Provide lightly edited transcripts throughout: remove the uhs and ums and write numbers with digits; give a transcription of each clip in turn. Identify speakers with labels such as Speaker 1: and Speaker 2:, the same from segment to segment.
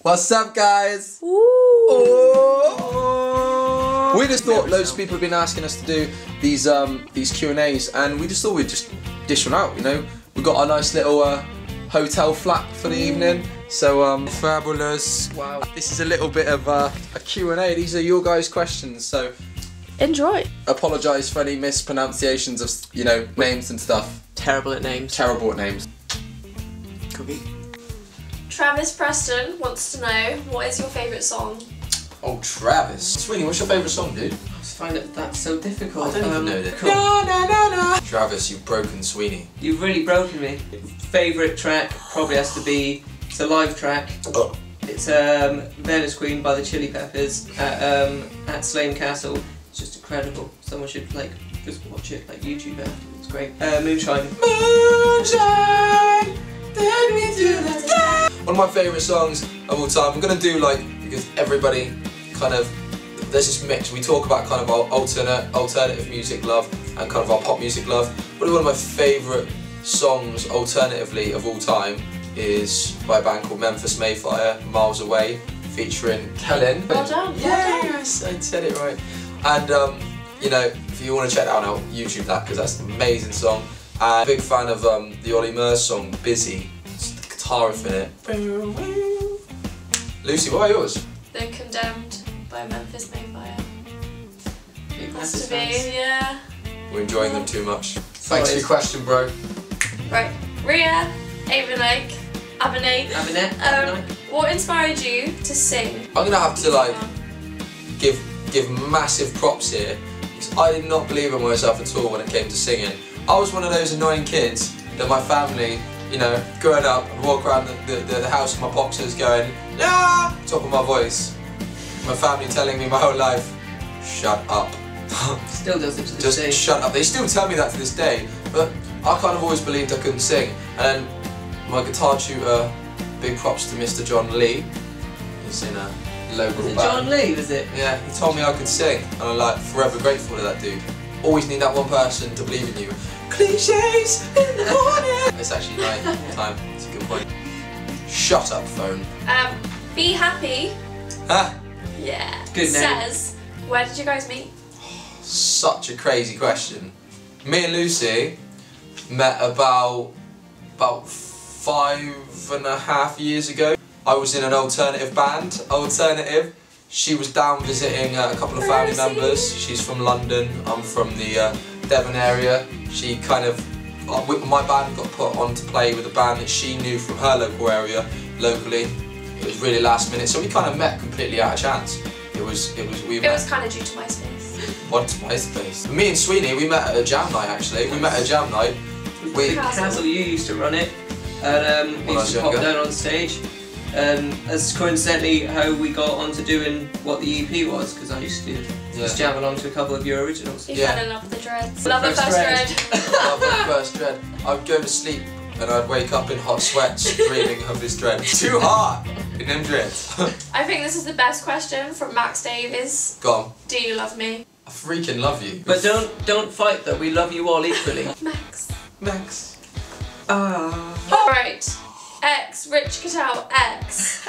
Speaker 1: What's up, guys?
Speaker 2: Ooh.
Speaker 1: Oh. We just thought loads of people have been asking us to do these Q&As, and we just thought we'd just dish one out. You know, we got our nice little hotel flat for the evening. So fabulous. Wow. This is a little bit of a Q&A. These are your guys' questions. So
Speaker 2: enjoy.
Speaker 1: Apologise for any mispronunciations of names and stuff.
Speaker 3: Terrible at names.
Speaker 1: Terrible at names.
Speaker 3: Cookie.
Speaker 2: Travis Preston wants to know, what is your favourite song?
Speaker 1: Oh, Travis. Sweeney, what's your favourite song, dude?
Speaker 3: I just find that's so difficult.
Speaker 1: I don't even know that.
Speaker 3: Cool. No.
Speaker 1: Travis, you've broken Sweeney.
Speaker 3: You've really broken me. Favourite track probably has to be, it's a live track.
Speaker 1: Oh.
Speaker 3: It's Venus Queen by the Chili Peppers at Slane Castle. It's just incredible. Someone should just watch it, YouTube after. It's great. Moonshine.
Speaker 1: Moonshine, take me through the sky. One of my favourite songs of all time. I'm gonna do because everybody there's this mix. We talk about kind of our alternative music love and kind of our pop music love. But one of my favourite songs alternatively of all time is by a band called Memphis Mayfire, Miles Away, featuring Kellen.
Speaker 2: Well done.
Speaker 1: Yes, I said it right. And if you want to check that out, I'll YouTube that because that's an amazing song. And big fan of the Ollie Murs song Busy. It's the guitar riff in it. Lucy, what are yours?
Speaker 2: The Condemned by Memphis Mayfire. Has to be,
Speaker 3: Fans.
Speaker 2: yeah.
Speaker 1: We're enjoying them too much. Thanks for your question, bro.
Speaker 2: Right, Ria, Abenake, what inspired you to sing?
Speaker 1: I'm gonna have to give massive props here because I did not believe in myself at all when it came to singing. I was one of those annoying kids that my family, growing up, I'd walk around the house with my boxers going, "Yeah!" top of my voice. My family telling me my whole life, "Shut up."
Speaker 3: Still does it to this day.
Speaker 1: Just shut up. They still tell me that to this day, but I kind of always believed I couldn't sing. And my guitar tutor, big props to Mr. John Lee. He's in a local band.
Speaker 3: John Lee, was it?
Speaker 1: Yeah, he told me I could sing, and I'm forever grateful to that dude. Always need that one person to believe in you. Clichés in the morning. It's actually night time. It's a good point. Shut up, phone.
Speaker 2: Be Happy.
Speaker 1: Huh?
Speaker 2: Yeah.
Speaker 3: Good name.
Speaker 2: Says, where did you guys meet?
Speaker 1: Such a crazy question. Me and Lucy met about 5.5 years ago. I was in an alternative band. She was down visiting a couple of family members. She's from London. I'm from the Devon area. She my band got put on to play with a band that she knew from her local area, locally. It was really last minute, so we kind of met completely out of chance. It was
Speaker 2: kind of due to MySpace.
Speaker 1: What's MySpace? Me and Sweeney, we met at a jam night actually. We met at a jam night.
Speaker 3: The castle you used to run it, and we used to pop down on stage. That's coincidentally how we got onto doing what the EP was, because I used to just jam along to a couple of your originals.
Speaker 2: You fell in love with the dreads. Love the first dread.
Speaker 1: Love the first dread. I'd go to sleep and I'd wake up in hot sweats dreaming of this dread. Too hot in them dreads.
Speaker 2: I think this is the best question from Max Davies.
Speaker 1: Go on.
Speaker 2: Do you love me?
Speaker 1: I freaking love you.
Speaker 3: But don't fight though, we love you all equally.
Speaker 2: Max. Right. X, Rich Cattell, X.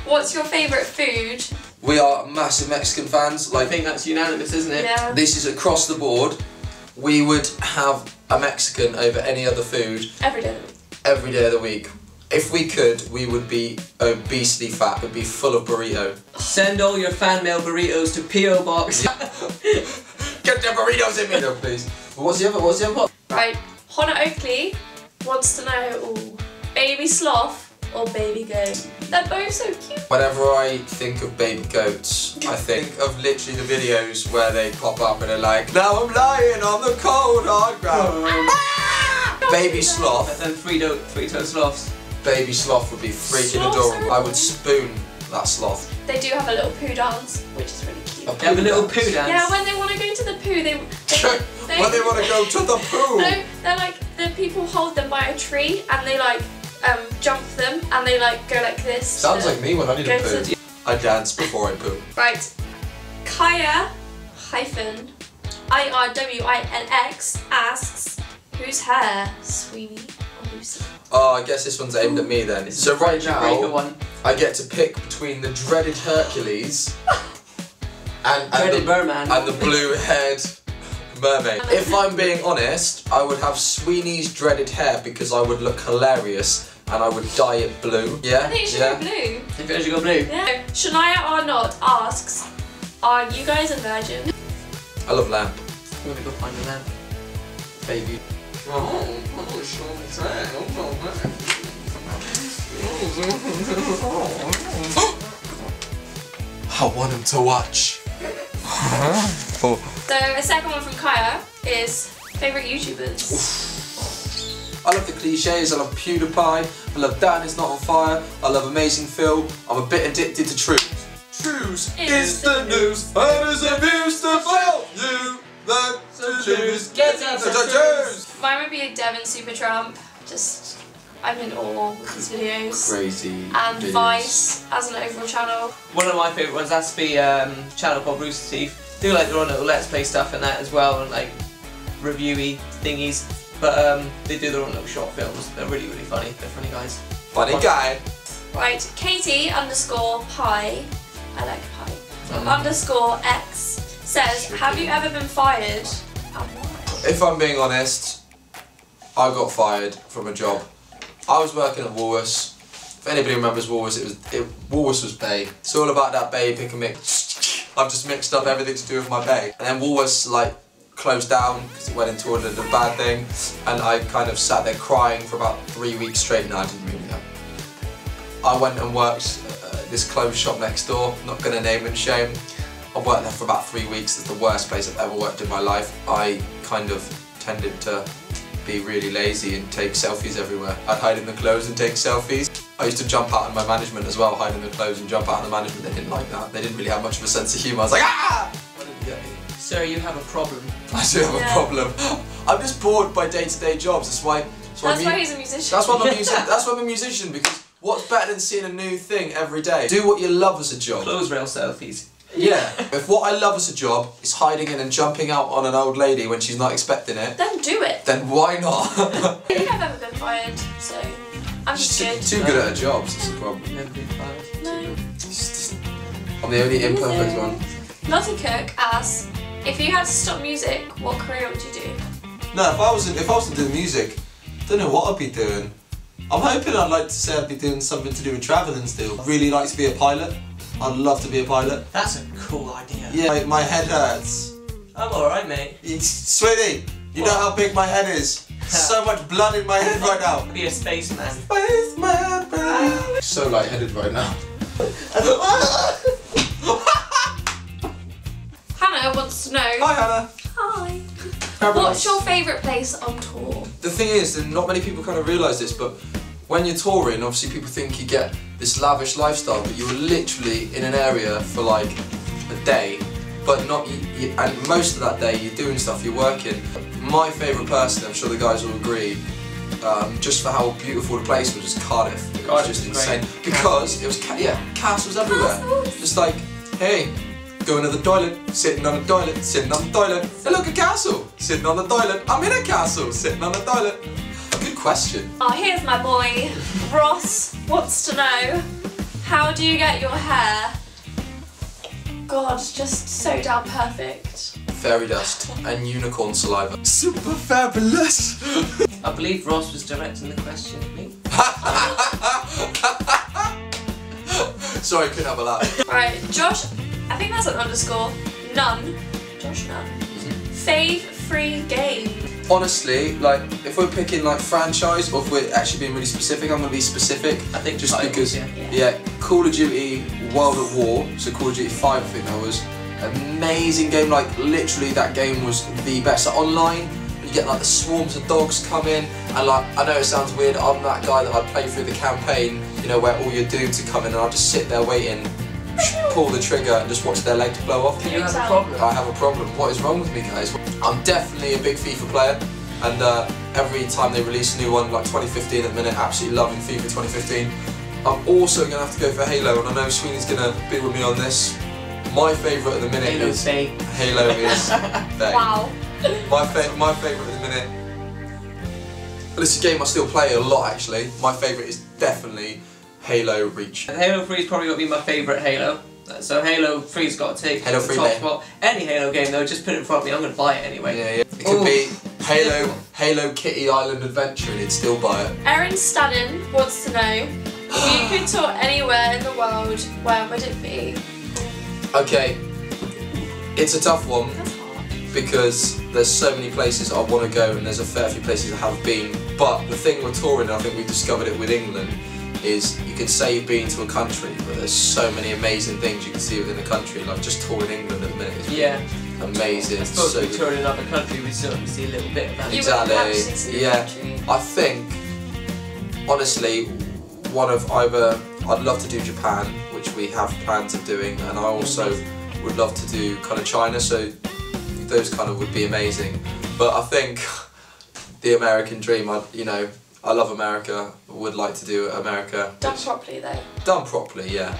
Speaker 2: What's your favourite food?
Speaker 1: We are massive Mexican fans.
Speaker 3: I think that's unanimous, isn't it?
Speaker 2: Yeah.
Speaker 1: This is across the board. We would have a Mexican over any other food.
Speaker 2: Every day of the week.
Speaker 1: Every day of the week. If we could, we would be obesely fat. We'd be full of burrito.
Speaker 3: Send all your fan mail burritos to P.O. Box.
Speaker 1: Get the burritos in me, no, please. What's the other one?
Speaker 2: Right. Hannah Oakley wants to know, baby sloth or baby goat? They're both so cute.
Speaker 1: Whenever I think of baby goats, I think of literally the videos where they pop up and they're like, "Now I'm lying on the cold hard ground." Baby sloth.
Speaker 3: And three-toe sloths.
Speaker 1: Baby sloth would be freaking
Speaker 2: Sloths
Speaker 1: adorable.
Speaker 2: are
Speaker 1: I would spoon that sloth.
Speaker 2: They do have a little poo dance, which is really cute.
Speaker 3: They have a little poo dance.
Speaker 2: Yeah, when they want to go to the poo, they
Speaker 1: When they want to go to the poo.
Speaker 2: No, they're the people hold them by a tree and they jump them and they go like this.
Speaker 1: Sounds like me when I need a
Speaker 2: go
Speaker 1: poo.
Speaker 2: to-
Speaker 1: I dance before I poo.
Speaker 2: Right. Kaya-IRWINX asks, whose hair, Sweeney or Lucy?
Speaker 1: Oh, I guess this one's aimed at me then. So right now, I get to pick between the dreaded Hercules and the blue-haired mermaid. If I'm being honest, I would have Sweeney's dreaded hair because I would look hilarious and I would dye it blue. Yeah?
Speaker 2: I think it should go blue.
Speaker 3: I think it should go blue.
Speaker 2: Yeah. Shania Arnott asks, are you guys a virgin?
Speaker 1: I love lamb.
Speaker 3: I'm gonna go find a lamb.
Speaker 1: Baby. I want him to watch.
Speaker 2: So a second one from Kaya is favourite YouTubers.
Speaker 1: I love the cliches, I love PewDiePie, I love Dan Is Not On Fire, I love Amazing Phil, I'm a bit addicted to Truth. Truth is the news, and is abuse to fail you, then to choose, get to choose.
Speaker 2: Mine would be a Devon Supertramp, just, I'm in awe with his videos.
Speaker 1: Crazy
Speaker 2: And
Speaker 1: videos.
Speaker 2: Vice as an overall channel.
Speaker 3: One of my favourite ones has to be a channel called Rooster Teeth. Do like their own little Let's Play stuff and that as well, and like reviewy thingies. But they do their own little short films. They're really, really funny. They're funny guys.
Speaker 1: Funny guy.
Speaker 2: Right, Katie_Pie, I like pie, _X says, have you ever been fired? And why?
Speaker 1: If I'm being honest, I got fired from a job. I was working at Woolworths. If anybody remembers Woolworths, Woolworths was Bay. It's all about that Bay pick and mix. I've just mixed up everything to do with my Bay. And then Woolworths closed down because it went into a bad thing, and I kind of sat there crying for about 3 weeks straight. No, I didn't really know. I went and worked at this clothes shop next door, not going to name and shame. I worked there for about 3 weeks. It's the worst place I've ever worked in my life. I kind of tended to be really lazy and take selfies everywhere. I'd hide in the clothes and take selfies. I used to jump out on my management as well, hide in the clothes and jump out on the management. They didn't like that. They didn't really have much of a sense of humour. I was like, ah! What did you get me?
Speaker 3: Sir, you have a problem.
Speaker 1: I do have a problem. I'm just bored by day-to-day jobs. That's why
Speaker 2: he's a musician.
Speaker 1: That's why I'm a musician, because what's better than seeing a new thing every day? Do what you love as a job.
Speaker 3: Clothes rail selfies.
Speaker 1: Yeah. If what I love as a job is hiding in and jumping out on an old lady when she's not expecting it,
Speaker 2: then do it.
Speaker 1: Then why not?
Speaker 2: I think I've ever been fired, so I'm just good.
Speaker 1: Too good at her jobs, that's the problem.
Speaker 3: Never been fired.
Speaker 2: No.
Speaker 1: I'm the only imperfect one.
Speaker 2: Lottie Cook asks, if you had to stop music, what career would you do?
Speaker 1: No, if I wasn't doing music, I don't know what I'd be doing. I'm hoping I'd like to say I'd be doing something to do with travelling still. I'd really like to be a pilot. I'd love to be a pilot.
Speaker 3: That's a cool idea.
Speaker 1: Yeah, my head hurts.
Speaker 3: I'm alright, mate.
Speaker 1: Sweetie, you know how big my head is? So much blood in my head right now.
Speaker 3: Be a spaceman.
Speaker 1: Spaceman, baby. So lightheaded right now.
Speaker 2: Hannah wants to know.
Speaker 1: Hi, Hannah.
Speaker 2: Hi. What's your favourite place on tour?
Speaker 1: The thing is, and not many people kind of realise this, but when you're touring, obviously people think you get this lavish lifestyle, but you're literally in an area for like a day, but not. And most of that day you're doing stuff, you're working. My favourite person, I'm sure the guys will agree, just for how beautiful the place was, just Cardiff. It was just insane because it was castles everywhere. Just like, hey. Going to the toilet, sitting on the toilet, sitting on the toilet. Hey, look, a castle! Sitting on the toilet. I'm in a castle, sitting on the toilet. Good question.
Speaker 2: Oh, here's my boy. Ross wants to know, how do you get your hair, God, just so damn perfect?
Speaker 1: Fairy dust and unicorn saliva. Super fabulous!
Speaker 3: I believe Ross was directing the question at me.
Speaker 1: Sorry, couldn't have a laugh.
Speaker 2: Right, Josh. I think that's an _, Nunn, Josh Nunn. Fave free game.
Speaker 1: Honestly, like, if we're picking like franchise, or if we're actually being really specific, I'm gonna be specific.
Speaker 3: I think
Speaker 1: just
Speaker 3: titles,
Speaker 1: because,
Speaker 3: yeah,
Speaker 1: Call of Duty World at War, so Call of Duty 5, I think that was amazing game. Like, literally, that game was the best. So online, you get like the swarms of dogs come in, and like, I know it sounds weird. I'm that guy that I'd play through the campaign, you know, where all you're doing to come in, and I'll just sit there waiting. Pull the trigger and just watch their legs blow off.
Speaker 3: You have a problem.
Speaker 1: I have a problem. What is wrong with me, guys? I'm definitely a big FIFA player, and every time they release a new one, like 2015 at the minute, absolutely loving FIFA 2015. I'm also going to have to go for Halo, and I know Sweeney's going to be with me on this. My favourite at the minute is
Speaker 3: Bay.
Speaker 1: Halo is Bay.
Speaker 2: Wow.
Speaker 1: My favourite at the minute This is a game I still play a lot actually. My favourite is definitely Halo Reach.
Speaker 3: Halo 3's probably got to be my favourite Halo. So Halo 3's got to take
Speaker 1: Halo
Speaker 3: the
Speaker 1: 3
Speaker 3: top spot. Any Halo game though, just put it in front of me, I'm going to buy it anyway.
Speaker 1: Yeah. It could be Halo Kitty Island Adventure and he'd still buy it.
Speaker 2: Erin Stadden wants to know, if you could tour anywhere in the world, where would it be?
Speaker 1: Okay, it's a tough one.
Speaker 2: That's hard.
Speaker 1: Because there's so many places I want to go and there's a fair few places I have been. But the thing with touring, I think we discovered it with England, is you can say you've been to a country, but there's so many amazing things you can see within a country. Like just touring England at the minute is amazing.
Speaker 3: I suppose
Speaker 1: so
Speaker 3: if we toured another country, we'd still see a little bit of that.
Speaker 2: You wouldn't actually see the
Speaker 1: Yeah,
Speaker 2: country.
Speaker 1: I think, honestly, I'd love to do Japan, which we have plans of doing, and I also would love to do kind of China, so those kind of would be amazing. But I think the American dream, I love America, would like to do America.
Speaker 2: Done properly though.
Speaker 1: Done properly, yeah.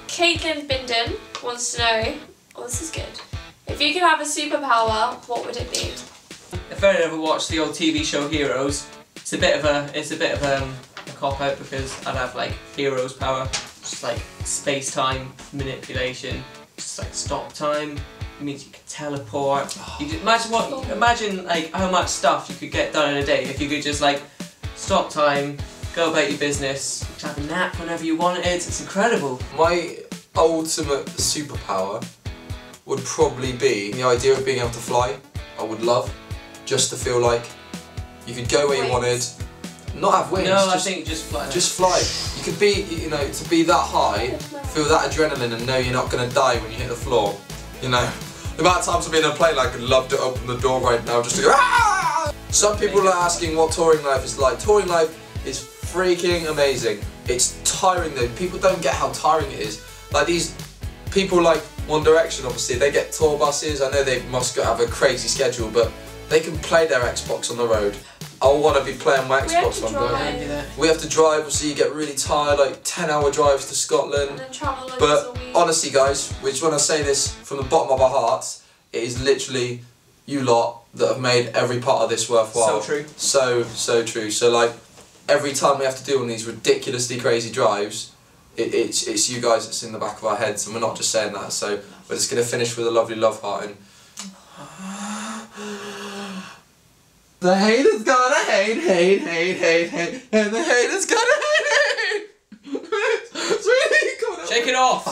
Speaker 2: Caitlin Binden wants to know, oh this is good, if you could have a superpower, what would it be?
Speaker 3: If anyone ever watched the old TV show Heroes, it's a bit of a cop out because I'd have like Heroes power, just like space-time manipulation, just like stop time. It means you could teleport. You could imagine like how much stuff you could get done in a day if you could just like stop time, go about your business, have a nap whenever you wanted. It's incredible.
Speaker 1: My ultimate superpower would probably be the idea of being able to fly. I would love just to feel like you could go where you wanted, not have wings.
Speaker 3: No, I think just fly.
Speaker 1: Just fly. You could be, to be that high, feel that adrenaline and know you're not going to die when you hit the floor. The amount of times I've been in a plane, I could love to open the door right now just to go, ah! Some people are asking what touring life is like. Touring life is freaking amazing. It's tiring though. People don't get how tiring it is. Like these people like One Direction, obviously, they get tour buses. I know they must have a crazy schedule, but they can play their Xbox on the road. I want to be playing my Xbox on the road. We have to drive, so you get really tired, like 10-hour drives to Scotland.
Speaker 2: And then travel like
Speaker 1: But
Speaker 2: this a week.
Speaker 1: honestly guys, which when I say this from the bottom of our hearts, it is literally you lot that have made every part of this worthwhile.
Speaker 3: So true.
Speaker 1: So true. So like, every time we have to do one of these ridiculously crazy drives, it's you guys that's in the back of our heads, and we're not just saying that. So we're just going to finish with a lovely love heart. And the haters gonna hate, and the haters gonna hate. Sweeney, come on.
Speaker 3: Shake it off!